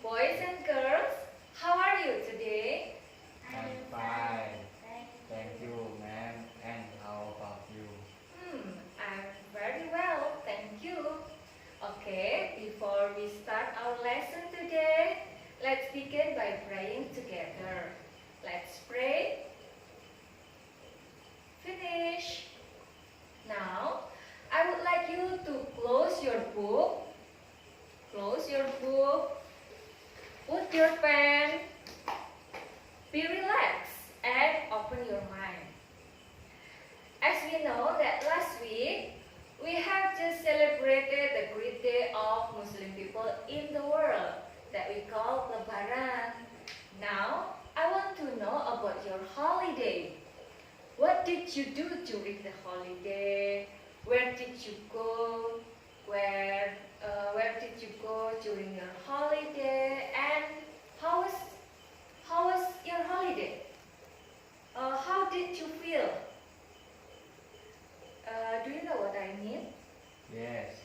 Boys and girls, how are you today? I'm fine. Thank you, ma'am. And how about you? I'm very well, thank you. Okay, before we start our lesson today, let's begin by praying together. Let's pray. Finish. Now, I would like you to close your book. Close your book. Put your pen. Be relaxed and open your mind. As we know that last week, we have just celebrated the great day of Muslim people in the world that we call Lebaran. Now, I want to know about your holiday. What did you do during the holiday? Where did you go? Where did you go during your holiday? And how was your holiday? How did you feel? Do you know what I mean? Yes.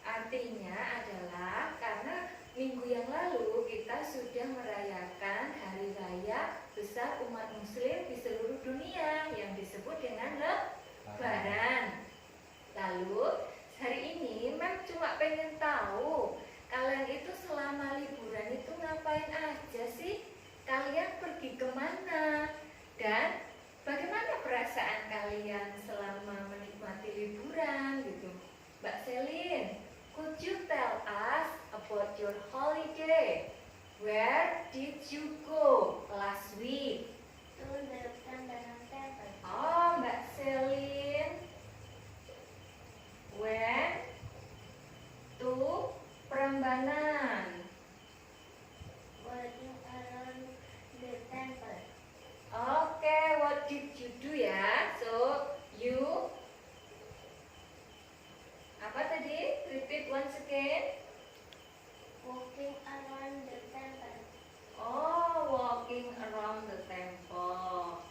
Artinya adalah karena minggu yang lalu kita sudah merayakan hari raya besar umat muslim di seluruh dunia yang disebut dengan Lebaran. Lalu hari ini Mem cuma pengen tahu kalian itu selama liburan itu ngapain aja sih? Kalian pergi kemana? Dan bagaimana perasaan kalian selama menikmati liburan gitu? Mbak Selin, could you tell us about your holiday? Where did you go last week? To the Prambanan Temple. Oh, Mbak Selin went to Prambanan. Walking around the temple. Okay, what did you do ya? So, you apa tadi? Repeat once again. Walking around the temple. Oh, walking around the temple.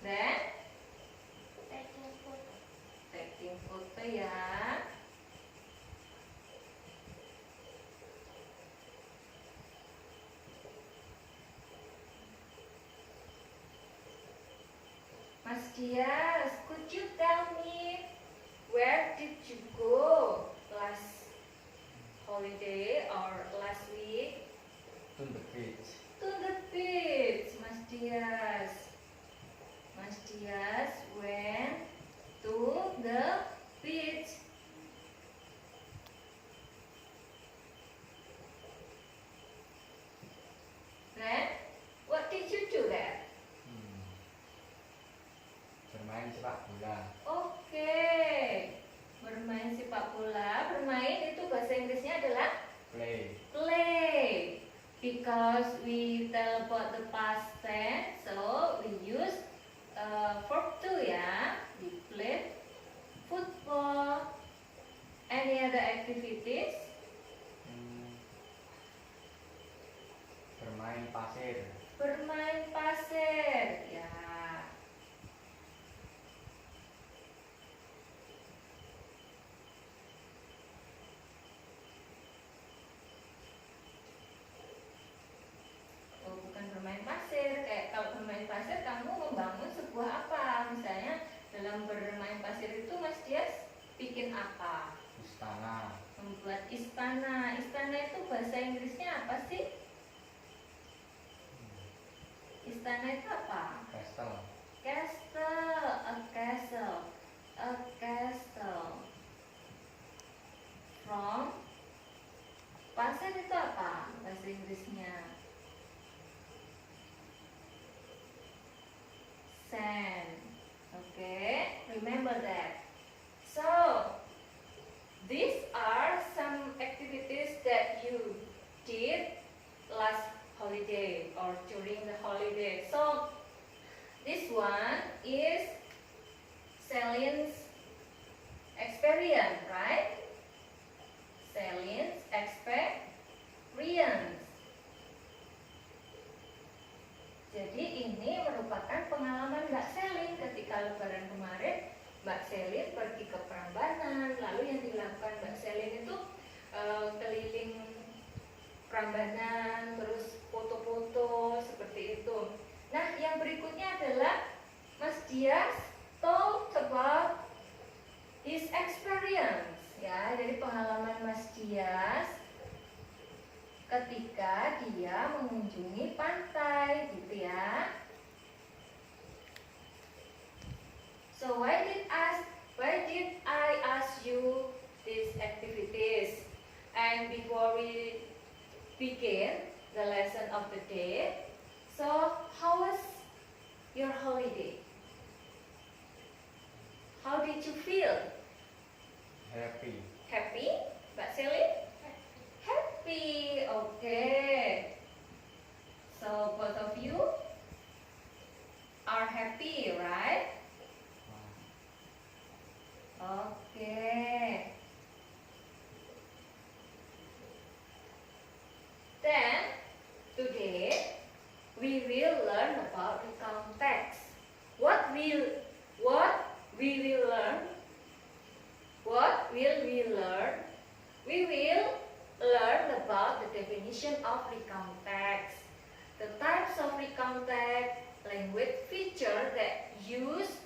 Then, Taking photo. taking foto ya. Mas Dias, could you tell me where did you go last holiday or last week? To the beach. To the beach, Mas Dias. Mas Dias went to the beach. Then, what did you do there? Bermain sepak bola. Oke, bermain sepak bola. Bermain itu bahasa Inggrisnya adalah Play. play. Because we tell about the past tense, so we use verb to ya. We play football. Any other activities? Bermain pasir. Bermain pasir, ya. Oh, bukan bermain pasir. Kayak kalau bermain pasir, kamu membangun sebuah apa? Misalnya dalam bermain pasir itu Mas Dias bikin apa? Istana. Membuat istana. Istana itu bahasa Inggrisnya apa sih? Istana itu apa? Castle. Castle, a castle, a castle. From pasir itu apa bahasa Inggrisnya? Sand. Okay, remember that. So, these are some activities that you did last holiday or during the holiday. So, this one is Celine's experience, right? Celine's experience. Jadi ini merupakan pengalaman Mbak Selin. Prambanan, terus foto-foto seperti itu. Nah, yang berikutnya adalah Mas Dias told about his experience, ya, dari pengalaman Mas Dias ketika dia mengunjungi pantai, gitu ya. So why did I ask you these activities? And before we begin the lesson of the day, so how was your holiday? How did you feel? Happy. Happy? Mbak Selly? Happy. Okay. So both of you are happy, right? Okay. Then today we will learn about recount text. What will we learn? What will we learn? We will learn about the definition of recount text, the types of recount text, language feature that used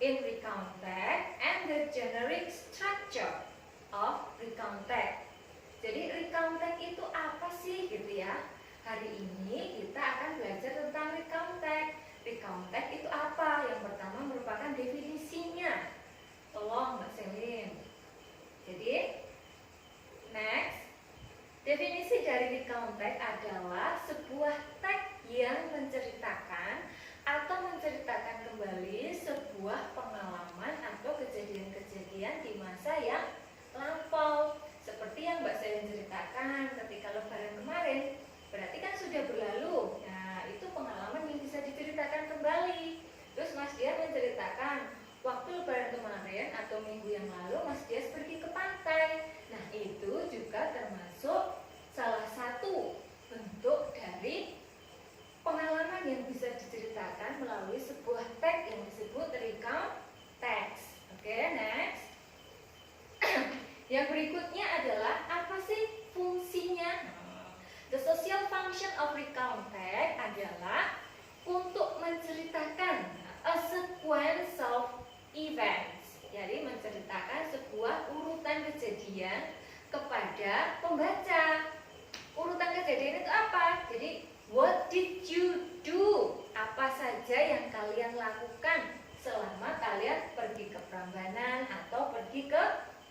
in recount text, and the generic structure of recount text. Jadi recount text itu apa sih gitu ya? Hari ini kita akan belajar tentang recount text. Recount text itu apa? Yang pertama merupakan definisinya. Tolong Mbak Selin. Jadi next, definisi dari recount text adalah sebuah teks yang menceritakan atau menceritakan kembali sebuah pengalaman atau kejadian-kejadian di masa yang lampau. Seperti yang Mbak Selin ceritakan ketika lebaran kemarin, berarti kan sudah berlalu. Nah, itu pengalaman yang bisa diceritakan kembali. Terus Mas Dias menceritakan waktu lebaran kemarin atau minggu yang lalu Mas Dias pergi ke pantai. Nah, itu juga termasuk salah satu bentuk dari pengalaman yang bisa diceritakan melalui sebuah teks yang disebut recount text. Oke, next. Yang berikutnya adalah apa sih fungsinya? The social function of recount text adalah untuk menceritakan a sequence of events. Jadi menceritakan sebuah urutan kejadian kepada pembaca. Urutan kejadian itu apa? Jadi what did you do? Apa saja yang kalian lakukan selama kalian pergi ke Prambanan atau pergi ke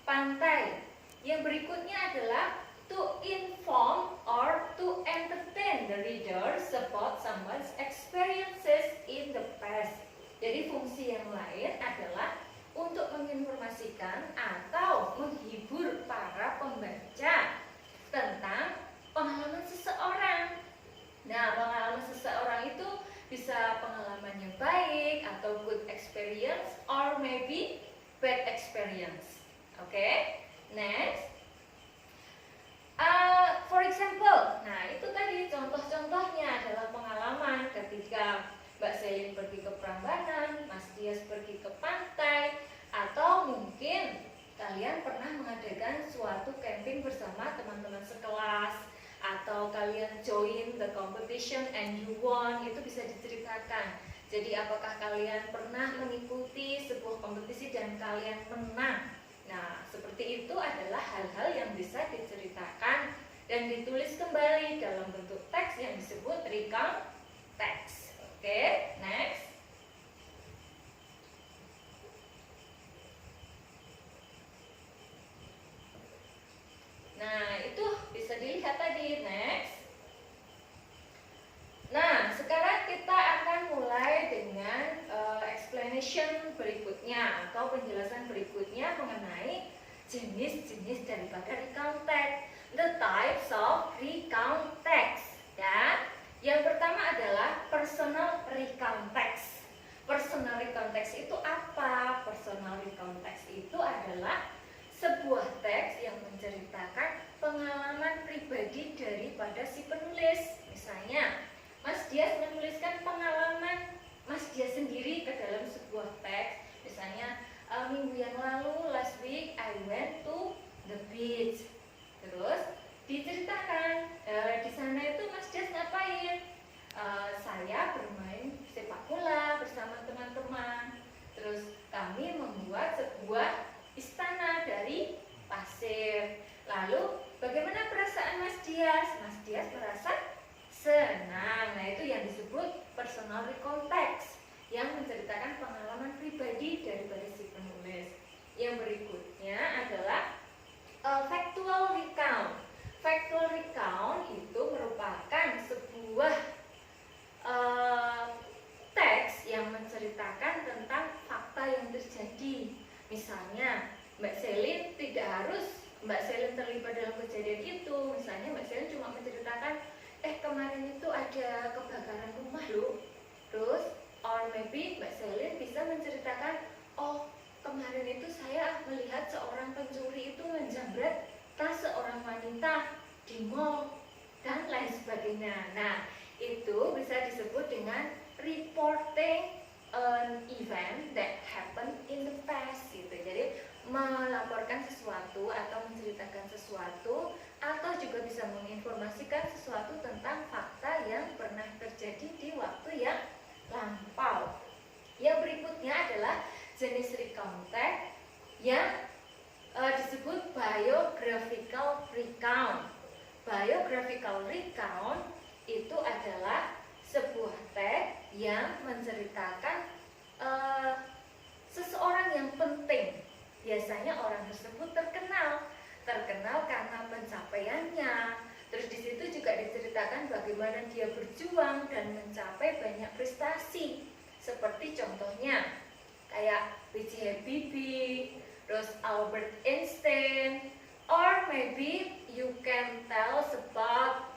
pantai. Yang berikutnya adalah to inform or to entertain the readers about someone's experiences in the past. Jadi fungsi yang lain adalah untuk menginformasikan atau menghibur para pembaca tentang pengalaman seseorang. Nah, pengalaman seseorang itu bisa pengalaman yang baik atau good experience or maybe bad experience. Oke, next. For example, nah itu tadi contoh-contohnya adalah pengalaman ketika Mbak Selin pergi ke Prambanan, Mas Dias pergi ke pantai, atau mungkin kalian pernah mengadakan suatu camping bersama teman-teman sekelas, atau kalian join the competition and you won, itu bisa diceritakan. Jadi apakah kalian pernah mengikuti sebuah kompetisi dan kalian menang? Nah, seperti itu adalah hal-hal yang bisa diceritakan dan ditulis kembali dalam bentuk teks yang disebut recount text. Oke, next. Nah, itu bisa dilihat tadi, next. Nah, sekarang kita akan mulai dengan explanation berikutnya atau penjelasan berikutnya mengenai jenis-jenis daripada recount text, the types of recount text. Ya, yang pertama adalah personal recount text. Personal recount text itu apa? Personal recount text itu adalah sebuah teks yang menceritakan pengalaman pribadi daripada si penulis. Misalnya, Mas Dias menuliskan pengalaman Mas Dias sendiri ke dalam sebuah teks. Misalnya, minggu yang lalu, last week, I went to the beach. Terus diceritakan Lalu bagaimana perasaan Mas Dias? Mas Dias merasa senang. Nah, itu yang disebut personal recount text yang menceritakan pengalaman pribadi daripada si penulis. Yang berikutnya adalah factual recount. Factual recount itu merupakan sebuah teks yang menceritakan tentang fakta yang terjadi. Misalnya, Mbak Selin terlibat dalam kejadian itu. Misalnya Mbak Selin cuma menceritakan, kemarin itu ada kebakaran rumah loh. Terus, or maybe Mbak Selin bisa menceritakan, oh kemarin itu saya melihat seorang pencuri itu menjamret tas seorang wanita di mall dan lain sebagainya. Nah, itu bisa disebut dengan reporting an event that happened in the past gitu. Jadi melaporkan sesuatu atau menceritakan sesuatu atau juga bisa menginformasikan sesuatu tentang fakta yang pernah terjadi di waktu yang lampau. Yang berikutnya adalah jenis recount text yang disebut biographical recount. Biographical recount itu adalah sebuah teks yang menceritakan seseorang yang penting. Biasanya orang tersebut terkenal karena pencapaiannya. Terus di situ juga diceritakan bagaimana dia berjuang dan mencapai banyak prestasi. Seperti contohnya kayak B.J. Habibie, terus Albert Einstein, or maybe you can tell about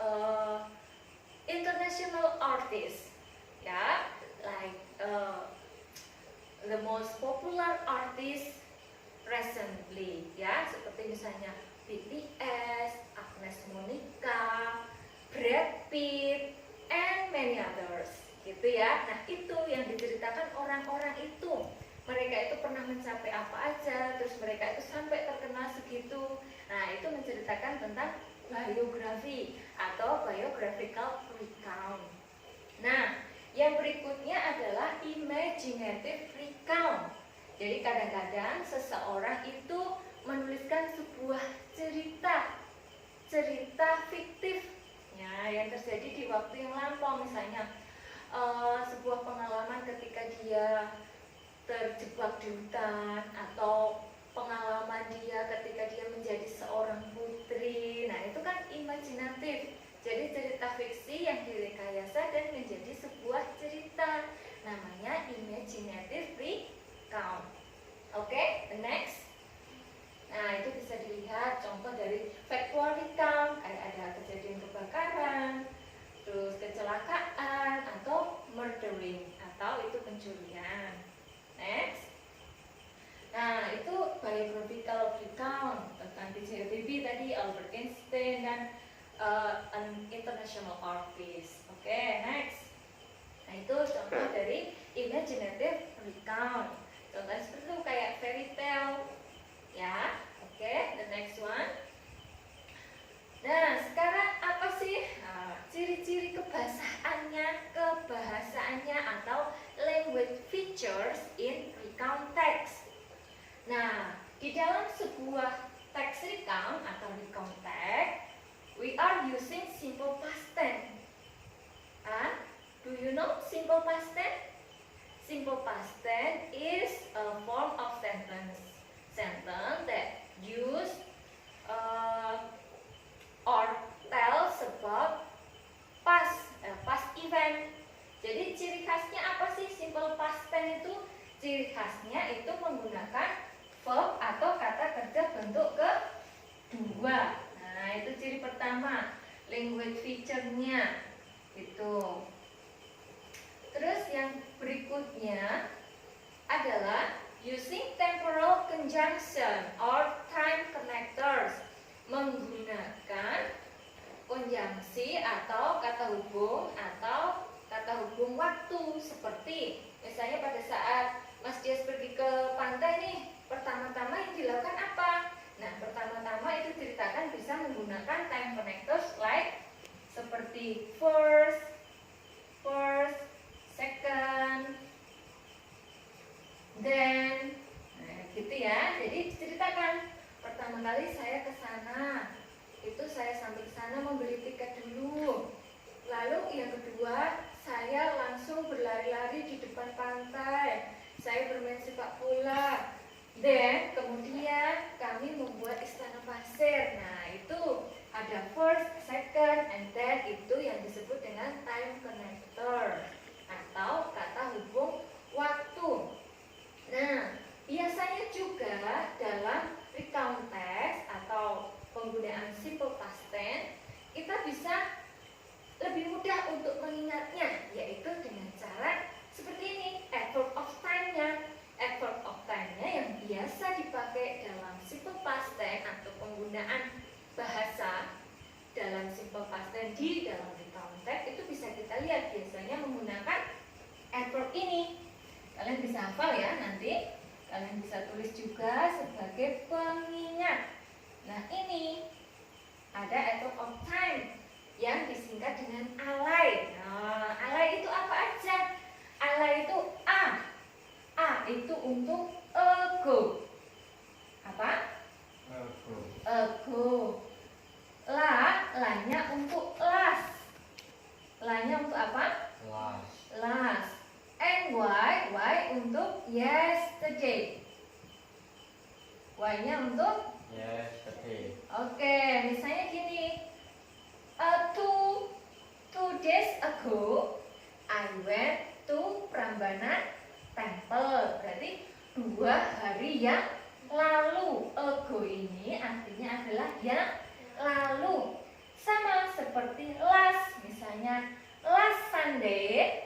international artists, ya, like the most popular artist recently, ya, seperti misalnya BTS, Agnes Monica, Brad Pitt, and many others, gitu ya. Nah, itu yang diceritakan orang-orang itu. Mereka itu pernah mencapai apa aja, terus mereka itu sampai terkenal segitu. Nah, itu menceritakan tentang biografi atau biographical recount. Nah, yang berikutnya adalah imaginative recount. Jadi kadang-kadang seseorang itu menuliskan sebuah cerita fiktif ya, yang terjadi di waktu yang lampau. Misalnya sebuah pengalaman ketika dia terjebak di hutan, atau pengalaman dia ketika dia menjadi seorang putri. Nah, itu kan imajinatif. Jadi cerita fiksi yang direkayasa dan menjadi sebuah cerita. Namanya imaginative recount. Oke, the next. Nah, itu bisa dilihat contoh dari factual recount, kayak ada kejadian kebakaran, terus kecelakaan, atau murdering, atau itu pencurian. Next. Nah, itu biographical recount tentang B.J. Habibie tadi, Albert Einstein, dan an international artist. Oke, next. Nah, itu contoh dari imaginative recount. Contohnya seperti itu, kayak fairy tale. Ya, oke, the next one. Nah, sekarang apa sih ciri-ciri kebahasaannya atau language features in recount text? Nah, di dalam sebuah text recount atau recount text, we are using simple past tense. Do you know simple past tense? Simple past tense is a form of sentence that use or tells about past event. Jadi ciri khasnya apa sih simple past tense itu? Ciri khasnya itu menggunakan verb atau kata kerja bentuk kedua. Nah, itu ciri pertama, language feature-nya itu. Terus yang berikutnya adalah using temporal conjunction or time connectors, menggunakan konjungsi atau kata hubung waktu. Seperti misalnya pada saat Mas Dias pergi ke pantai nih, pertama-tama yang dilakukan apa? Nah, pertama-tama itu ceritakan bisa menggunakan time connectors like seperti first, second, then, nah gitu ya. Jadi diceritakan pertama kali kali saya ke sana. Itu saya sampai ke sana membeli tiket dulu. Lalu yang kedua, saya langsung berlari-lari di depan pantai. Saya bermain sepak bola. Dan kemudian kami membuat istana pasir. Nah, itu ada first, second, and then itu yang disebut dengan time connector atau kata hubung waktu. Nah, biasanya juga dalam recount text atau penggunaan simple past tense kita bisa lebih mudah untuk mengingatnya, yaitu dengan cara seperti ini, adverb of time-nya. Adverb of time-nya yang biasa dipakai dalam simple past tense atau penggunaan bahasa dalam simple past tense di dalam recount text itu bisa kita lihat biasanya menggunakan adverb ini. Kalian bisa hafal ya nanti. Kalian bisa tulis juga sebagai pengingat. Nah, ini ada adverb of time yang disingkat dengan alay. Nah, alay itu apa aja? Alay itu a. A itu untuk ago. Apa? Ago. La-nya untuk last. La-nya untuk apa? Last. And Y untuk yesterday. Y-nya untuk Yesterday. Oke, misalnya gini. Two days ago, I went to Prambanan Temple. Berarti 2 hari yang lalu. Ago ini artinya adalah yang lalu. Sama seperti last. Misalnya last Sunday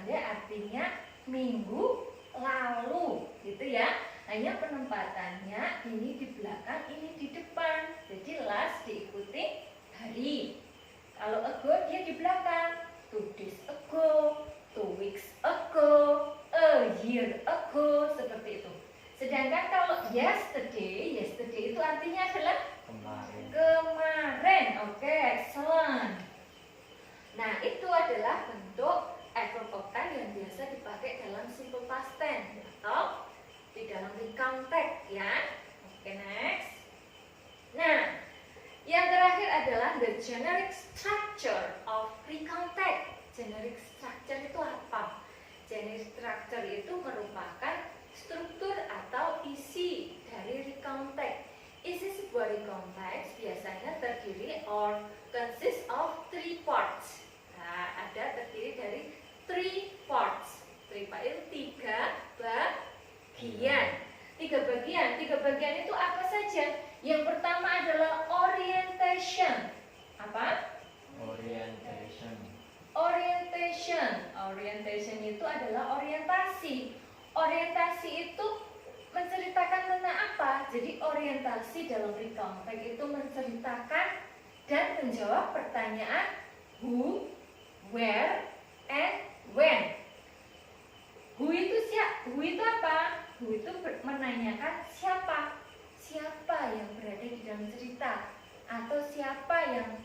artinya minggu lalu, gitu ya. Hanya penempatannya ini di belakang, ini di depan. Jadi last diikuti hari. Kalau ago dia di belakang. 2 days ago, 2 weeks ago, a year ago, seperti itu. Sedangkan kalau yesterday itu artinya adalah kemarin. Oke, excellent. Nah, itu adalah bentuk adverb of time yang biasa dipakai dalam simple past tense atau di dalam recount text ya. Oke, next. Nah, yang terakhir adalah the generic structure of recount text. Generic structure itu apa? Generic structure itu merupakan struktur atau isi dari recount text. Isi sebuah recount text biasanya terdiri or consists of 3 parts. Nah, ada terdiri dari 3 parts. 3 part itu 3 bagian. 3 bagian itu apa saja? Yang pertama adalah orientation. Apa? Orientation itu adalah orientasi. Orientasi itu menceritakan tentang apa? Jadi orientasi dalam recount text itu menceritakan dan menjawab pertanyaan who, where, and when. Who itu apa? Who itu menanyakan siapa yang berada di dalam cerita atau siapa yang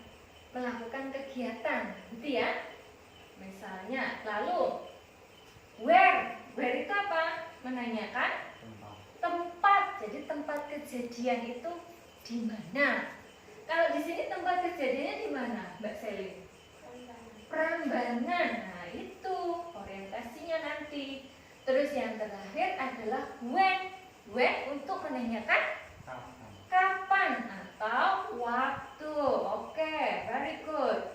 melakukan kegiatan, gitu ya. Misalnya, lalu where itu apa? Menanyakan tempat. Jadi tempat kejadian itu di mana? Kalau di sini tempat kejadiannya di mana, Mbak Selin? Prambanan. Nah, itu orientasinya nanti. Terus yang terakhir adalah when. When untuk menanyakan kapan atau waktu. Oke, very good.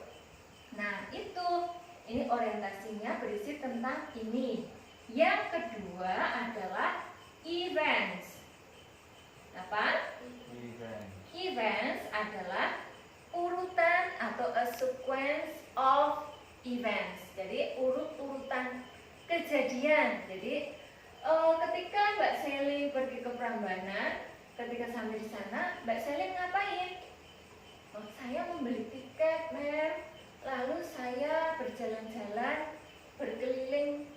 Nah, ini orientasinya berisi tentang ini. Yang kedua adalah events. Apa? Events adalah urutan atau a sequence of events. Jadi urut-urutan kejadian. Jadi ketika Mbak Selin pergi ke Prambanan, ketika sampai di sana, Mbak Selin ngapain? Oh, saya membeli tiket, Mer. Lalu saya berjalan-jalan berkeliling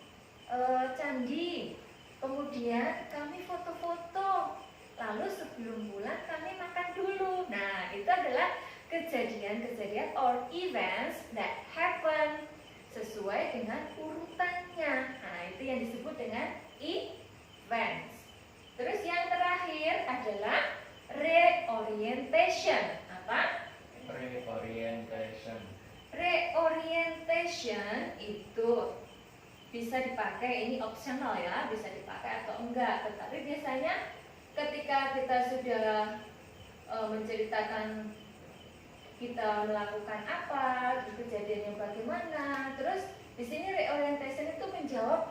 candi. Kemudian kami foto-foto. Lalu sebelum pulang kami makan dulu. Nah, itu adalah kejadian-kejadian or events that happen sesuai dengan urutannya. Nah, itu yang disebut dengan events. Terus yang terakhir adalah reorientation. Apa? Reorientation. Reorientation itu bisa dipakai, ini optional ya, bisa dipakai atau enggak. Tetapi biasanya ketika kita sudah menceritakan kita melakukan apa, kejadiannya bagaimana, terus di sini reorientation itu menjawab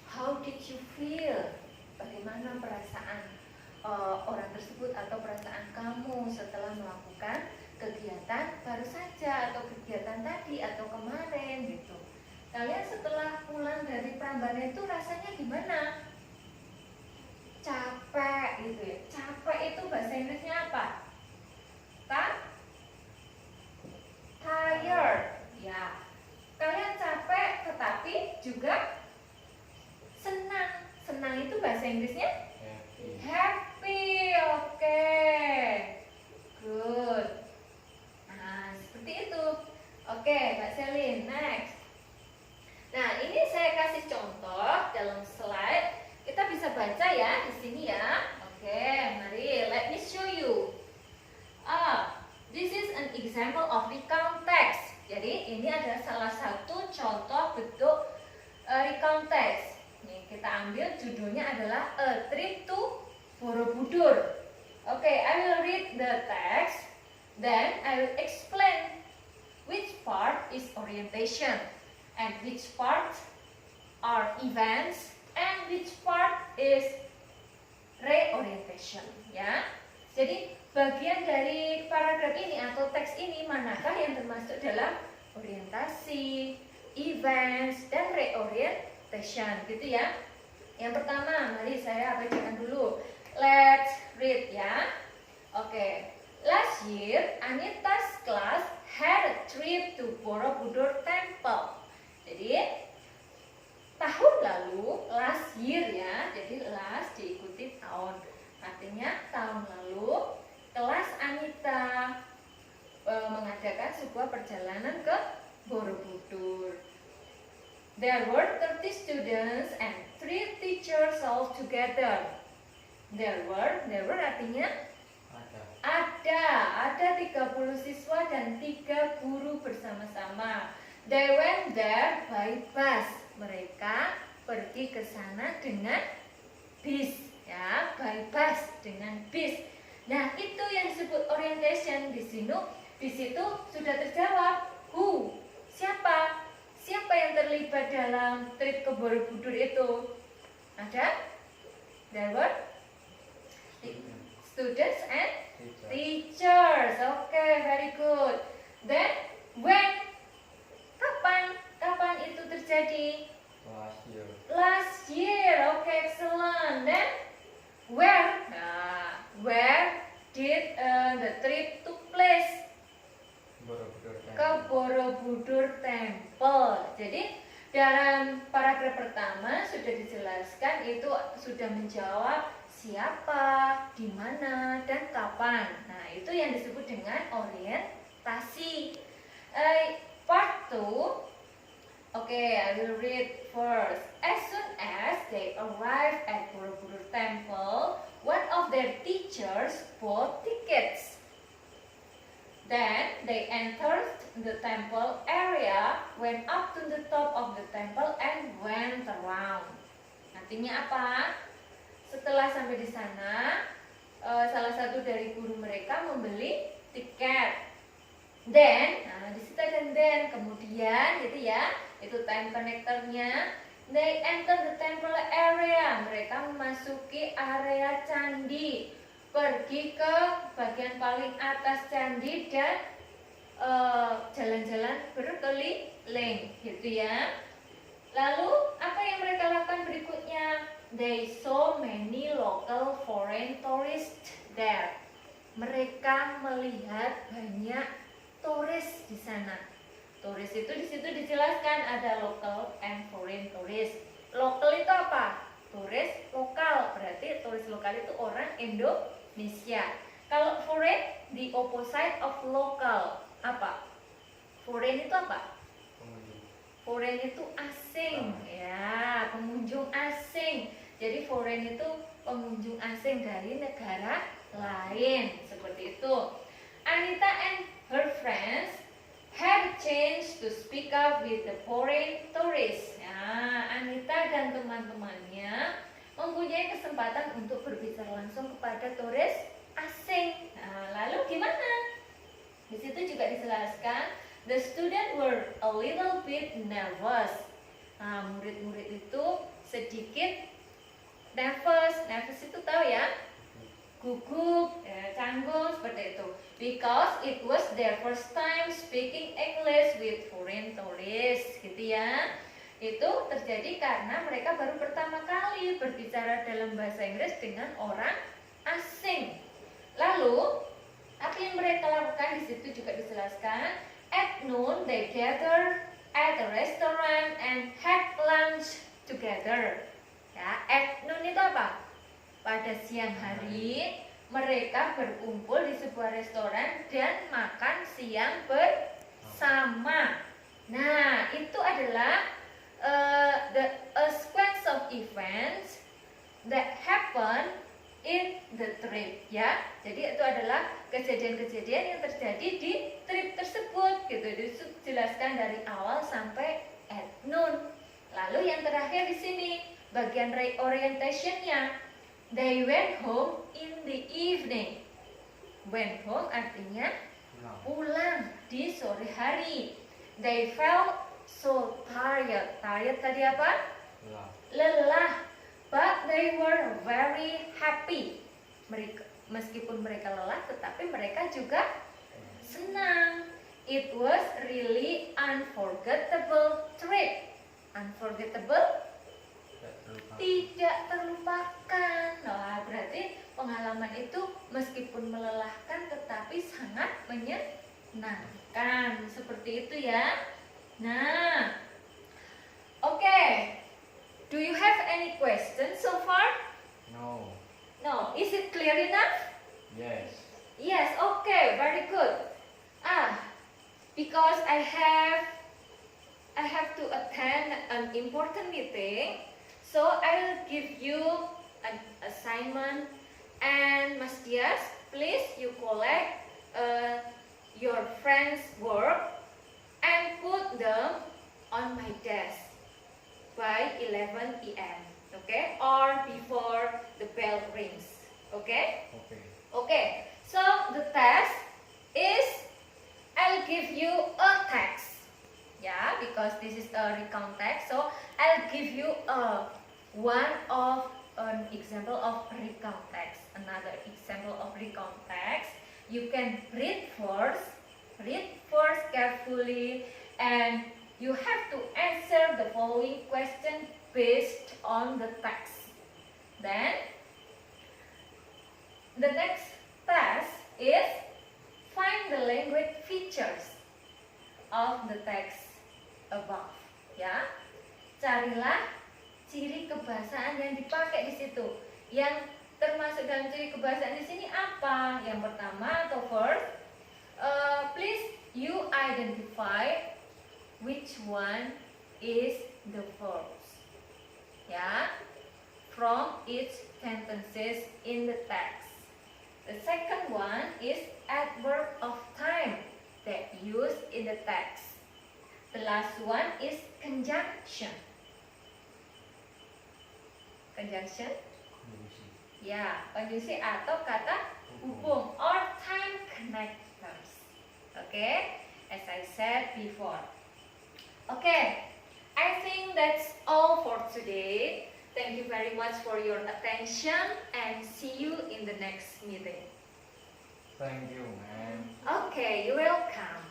how did you feel, bagaimana perasaan orang tersebut atau perasaan kamu setelah melakukan kegiatan baru saja atau kegiatan tadi atau kemarin gitu. Kalian setelah pulang dari Prambanan itu rasanya gimana? Capek gitu ya. Capek itu bahasa Inggrisnya apa? Tired. Ya. Kalian capek tetapi juga senang. Senang itu bahasa Inggrisnya Happy. happy. Oke. Good. Nah, seperti itu. Oke, Mbak Selin, next. Nah, ini saya kasih contoh dalam slide. Kita bisa baca ya di sini ya. Oke, mari let me show you. This is an example of recount text. Jadi ini adalah salah satu contoh bentuk recount text. Nih, kita ambil judulnya adalah A Trip to Borobudur. Oke, I will read the text, then I will explain which part is orientation and which part are events and which part is reorientation, ya. Jadi bagian dari paragraf ini atau teks ini manakah yang termasuk dalam orientasi, events, dan reorientation, gitu ya. Yang pertama, mari saya bacakan dulu. Let's read ya. Oke. Last year, Anita's class had a trip to Borobudur Temple. Jadi tahun lalu, last year ya, jadi last diikuti tahun. Artinya tahun lalu kelas Anita mengadakan sebuah perjalanan ke Borobudur. There were 30 students and 3 teachers all together. There were artinya ada 30 siswa dan 3 guru bersama-sama. They went there by bus. Mereka pergi ke sana dengan bis, ya, by bus, dengan bis. Nah, itu yang disebut orientation. Di situ sudah terjawab who, siapa yang terlibat dalam trip ke Borobudur itu. Ada? There were students and teachers. Okay, very good. Then when, kapan itu terjadi? Last year. Okay, excellent. Then where? Where did the trip took place? Ke Borobudur Temple. Jadi dalam paragraf pertama sudah dijelaskan, itu sudah menjawab siapa, di mana, dan kapan. Nah, itu yang disebut dengan orientasi. Part 2. Okay, I will read first. As soon as they arrived at Borobudur Temple, one of their teachers bought tickets. Then they entered the temple area, went up to the top of the temple, and went around. Artinya apa? Setelah sampai di sana, salah satu dari guru mereka membeli tiket. Then, di situ ada then, kemudian gitu ya, itu time connectornya. They enter the temple area. Mereka memasuki area candi, pergi ke bagian paling atas candi dan jalan-jalan berkeliling, gitu ya. Lalu apa yang mereka lakukan berikutnya? They saw many local foreign tourists there. Mereka melihat banyak turis di sana. Turis itu di situ dijelaskan ada local and foreign tourist. Local itu apa? Turis lokal. Berarti turis lokal itu orang Indonesia. Kalau foreign, the opposite of local. Apa? Foreign itu apa? Foreign itu asing, ya, pengunjung asing. Jadi foreign itu pengunjung asing dari negara lain, seperti itu. Anita and her friends had a chance to speak up with the foreign tourists. Ya, Anita dan teman-temannya mempunyai kesempatan untuk berbicara langsung kepada turis asing. Nah, lalu gimana? Di situ juga dijelaskan, the student were a little bit nervous. Nah, murid-murid itu sedikit nervous. Nervous itu tahu ya? Gugup, ya, canggung, seperti itu. Because it was their first time speaking English with foreign tourists, gitu ya. Itu terjadi karena mereka baru pertama kali berbicara dalam bahasa Inggris dengan orang asing. Lalu, apa yang mereka lakukan di situ juga dijelaskan. At noon, they gathered at a restaurant and had lunch together. Ya, at noon itu apa? Pada siang hari, mereka berkumpul di sebuah restoran dan makan siang bersama. Nah, itu adalah a sequence of events that happen in the trip, ya. Jadi itu adalah kejadian-kejadian yang terjadi di trip tersebut, gitu. Dijelaskan dari awal sampai at noon. Lalu yang terakhir di sini bagian orientationnya. They went home in the evening. Went home artinya pulang di sore hari. They felt so tired. Tired tadi apa? Lelah. But they were very happy. Meskipun mereka lelah, tetapi mereka juga senang. It was really unforgettable trip. Unforgettable? Tidak terlupakan. Nah, berarti pengalaman itu meskipun melelahkan tetapi sangat menyenangkan. Seperti itu ya. Nah, okay. Do you have any questions so far? No. No. Is it clear enough? Yes. Yes. Okay. Very good. Because I have to attend an important meeting. So I will give you an assignment, and Mas Dias, please you collect your friends' work and put them on my desk by 11 p.m. Okay, or before the bell rings. Okay? Okay. Okay. So the task is I'll give you a text. Yeah, because this is a recount text. So I'll give you an example of recount text. Another example of recount text. You can read first carefully, and you have to answer the following question based on the text. Then the next task is find the language features of the text above. Ya, carilah ciri kebahasaan yang dipakai di situ. Yang termasuk dalam ciri kebahasaan di sini apa? Yang pertama atau first, please you identify which one is the verbs. Ya, from each sentences in the text. The second one is adverb of time that used in the text. The last one is conjunction. Conjunction? Ya, konjungsi atau kata hubung or time connectors. Okay, as I said before. Okay, I think that's all for today. Thank you very much for your attention and see you in the next meeting. Thank you, ma'am. Okay, you're welcome.